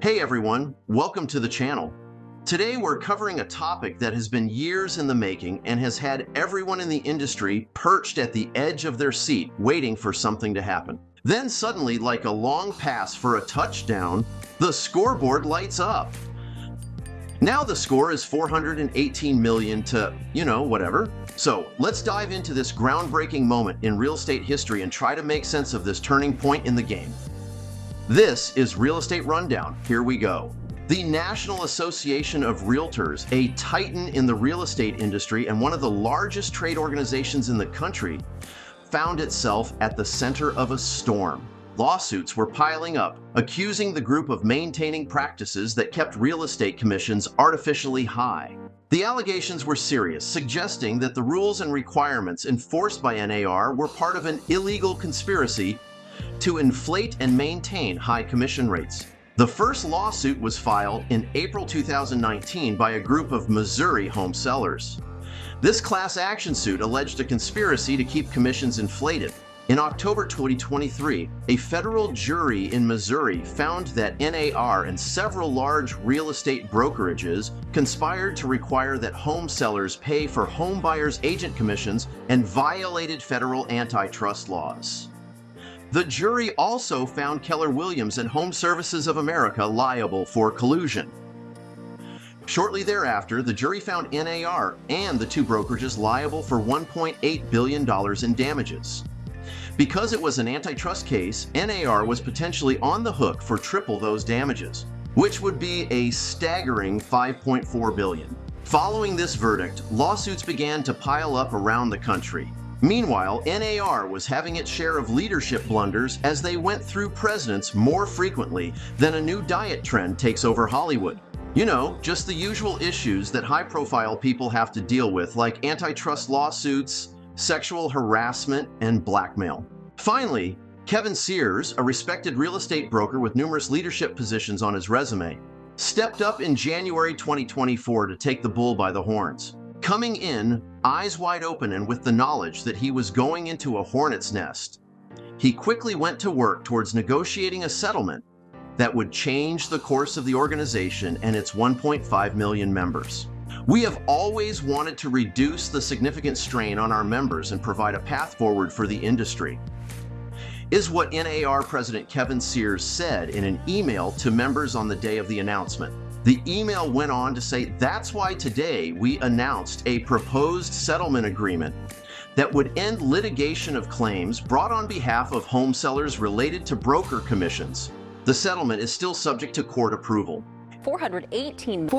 Hey everyone, welcome to the channel. Today we're covering a topic that has been years in the making and has had everyone in the industry perched at the edge of their seat waiting for something to happen. Then suddenly, like a long pass for a touchdown, the scoreboard lights up. Now the score is 418 million to, whatever. So let's dive into this groundbreaking moment in real estate history and try to make sense of this turning point in the game. This is Real Estate Rundown. Here we go. The National Association of Realtors, a titan in the real estate industry and one of the largest trade organizations in the country, found itself at the center of a storm. Lawsuits were piling up, accusing the group of maintaining practices that kept real estate commissions artificially high. The allegations were serious, suggesting that the rules and requirements enforced by NAR were part of an illegal conspiracy to inflate and maintain high commission rates. The first lawsuit was filed in April 2019 by a group of Missouri home sellers. This class action suit alleged a conspiracy to keep commissions inflated. In October 2023, a federal jury in Missouri found that NAR and several large real estate brokerages conspired to require that home sellers pay for home buyers' agent commissions and violated federal antitrust laws. The jury also found Keller Williams and Home Services of America liable for collusion. Shortly thereafter, the jury found NAR and the two brokerages liable for $1.8 billion in damages. Because it was an antitrust case, NAR was potentially on the hook for triple those damages, which would be a staggering $5.4 billion. Following this verdict, lawsuits began to pile up around the country. Meanwhile, NAR was having its share of leadership blunders as they went through presidents more frequently than a new diet trend takes over Hollywood. Just the usual issues that high-profile people have to deal with, like antitrust lawsuits, sexual harassment, and blackmail. Finally, Kevin Sears, a respected real estate broker with numerous leadership positions on his resume, stepped up in January 2024 to take the bull by the horns. Coming in, eyes wide open and with the knowledge that he was going into a hornet's nest, he quickly went to work towards negotiating a settlement that would change the course of the organization and its 1.5 million members. We have always wanted to reduce the significant strain on our members and provide a path forward for the industry, is what NAR President Kevin Sears said in an email to members on the day of the announcement. The email went on to say that's why today we announced a proposed settlement agreement that would end litigation of claims brought on behalf of home sellers related to broker commissions. The settlement is still subject to court approval. $418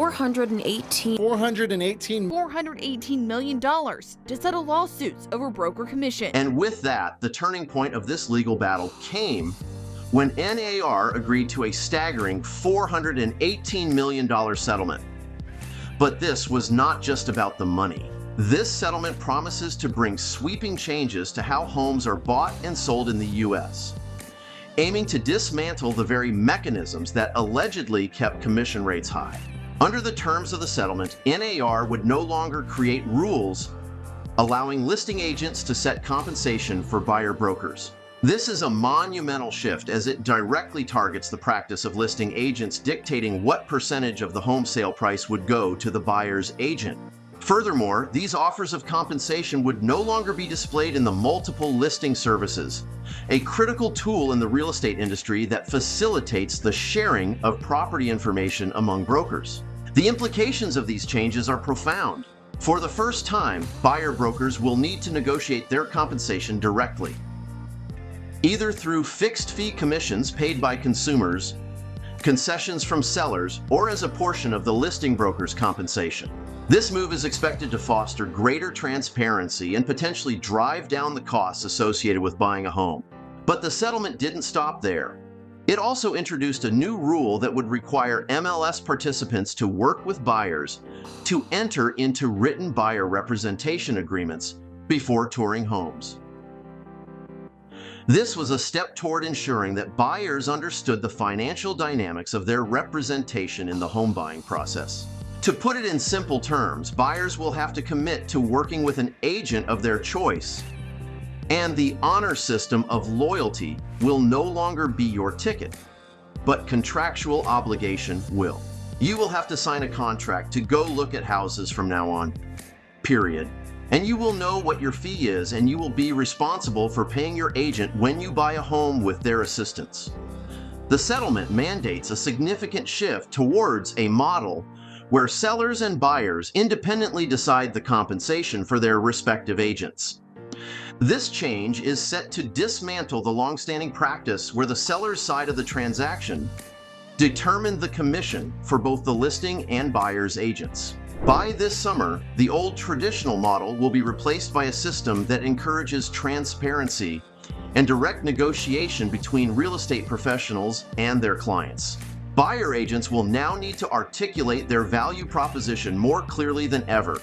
million to settle lawsuits over broker commission. And with that, the turning point of this legal battle came when NAR agreed to a staggering $418 million settlement. But this was not just about the money. This settlement promises to bring sweeping changes to how homes are bought and sold in the U.S., aiming to dismantle the very mechanisms that allegedly kept commission rates high. Under the terms of the settlement, NAR would no longer create rules allowing listing agents to set compensation for buyer brokers. This is a monumental shift as it directly targets the practice of listing agents dictating what percentage of the home sale price would go to the buyer's agent. Furthermore, these offers of compensation would no longer be displayed in the multiple listing services, a critical tool in the real estate industry that facilitates the sharing of property information among brokers. The implications of these changes are profound. For the first time, buyer brokers will need to negotiate their compensation directly, either through fixed fee commissions paid by consumers, concessions from sellers, or as a portion of the listing broker's compensation. This move is expected to foster greater transparency and potentially drive down the costs associated with buying a home. But the settlement didn't stop there. It also introduced a new rule that would require MLS participants to work with buyers to enter into written buyer representation agreements before touring homes. This was a step toward ensuring that buyers understood the financial dynamics of their representation in the home buying process. To put it in simple terms, buyers will have to commit to working with an agent of their choice, and the honor system of loyalty will no longer be your ticket. but contractual obligation will. You will have to sign a contract to go look at houses from now on, period. And you will know what your fee is, and you will be responsible for paying your agent when you buy a home with their assistance. The settlement mandates a significant shift towards a model where sellers and buyers independently decide the compensation for their respective agents. This change is set to dismantle the long-standing practice where the seller's side of the transaction determined the commission for both the listing and buyer's agents. By this summer, the old traditional model will be replaced by a system that encourages transparency and direct negotiation between real estate professionals and their clients. Buyer agents will now need to articulate their value proposition more clearly than ever,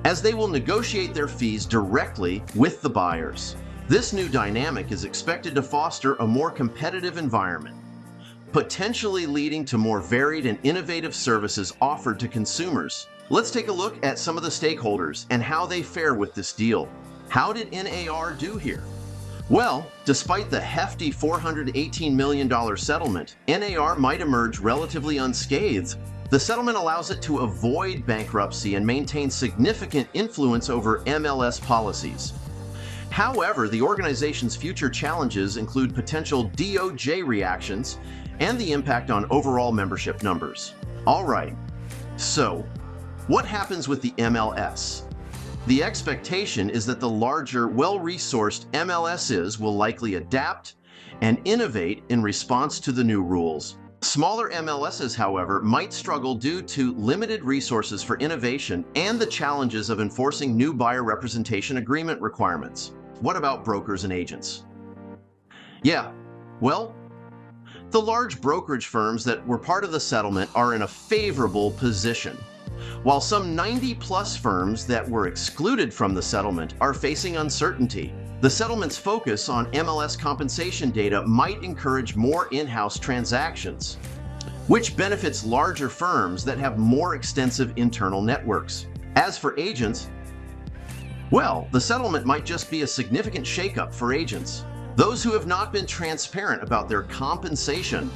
as they will negotiate their fees directly with the buyers. This new dynamic is expected to foster a more competitive environment, potentially leading to more varied and innovative services offered to consumers. Let's take a look at some of the stakeholders and how they fare with this deal. How did NAR do here? Well, despite the hefty $418 million settlement, NAR might emerge relatively unscathed. The settlement allows it to avoid bankruptcy and maintain significant influence over MLS policies. However, the organization's future challenges include potential DOJ reactions and the impact on overall membership numbers. All right, so what happens with the MLS? The expectation is that the larger, well-resourced MLSs will likely adapt and innovate in response to the new rules. Smaller MLSs, however, might struggle due to limited resources for innovation and the challenges of enforcing new buyer representation agreement requirements. What about brokers and agents? Yeah, well, the large brokerage firms that were part of the settlement are in a favorable position, while some 90-plus firms that were excluded from the settlement are facing uncertainty. The settlement's focus on MLS compensation data might encourage more in-house transactions, which benefits larger firms that have more extensive internal networks. As for agents, well, the settlement might just be a significant shakeup for agents. Those who have not been transparent about their compensation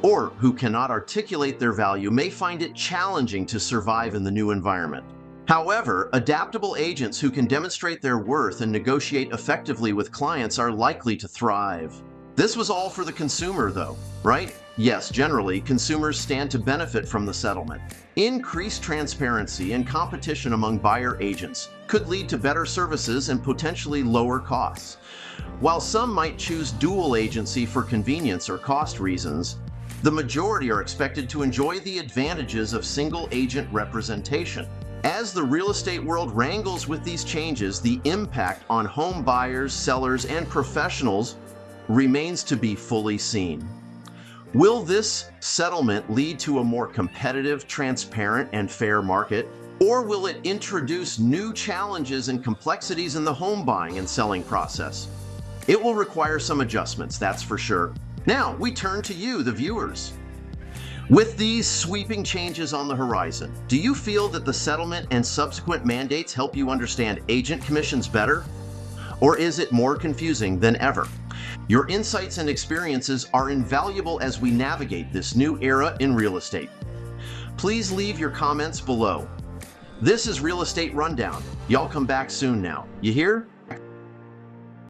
or who cannot articulate their value may find it challenging to survive in the new environment. However, adaptable agents who can demonstrate their worth and negotiate effectively with clients are likely to thrive. This was all for the consumer, though, right? Yes, generally, consumers stand to benefit from the settlement. Increased transparency and competition among buyer agents could lead to better services and potentially lower costs. While some might choose dual agency for convenience or cost reasons, the majority are expected to enjoy the advantages of single agent representation. As the real estate world wrangles with these changes, the impact on home buyers, sellers, and professionals remains to be fully seen. Will this settlement lead to a more competitive, transparent, and fair market? Or will it introduce new challenges and complexities in the home buying and selling process? It will require some adjustments, that's for sure. Now, we turn to you, the viewers. With these sweeping changes on the horizon, do you feel that the settlement and subsequent mandates help you understand agent commissions better? Or is it more confusing than ever? Your insights and experiences are invaluable as we navigate this new era in real estate. Please leave your comments below. This is Real Estate Rundown. Y'all come back soon now. You hear?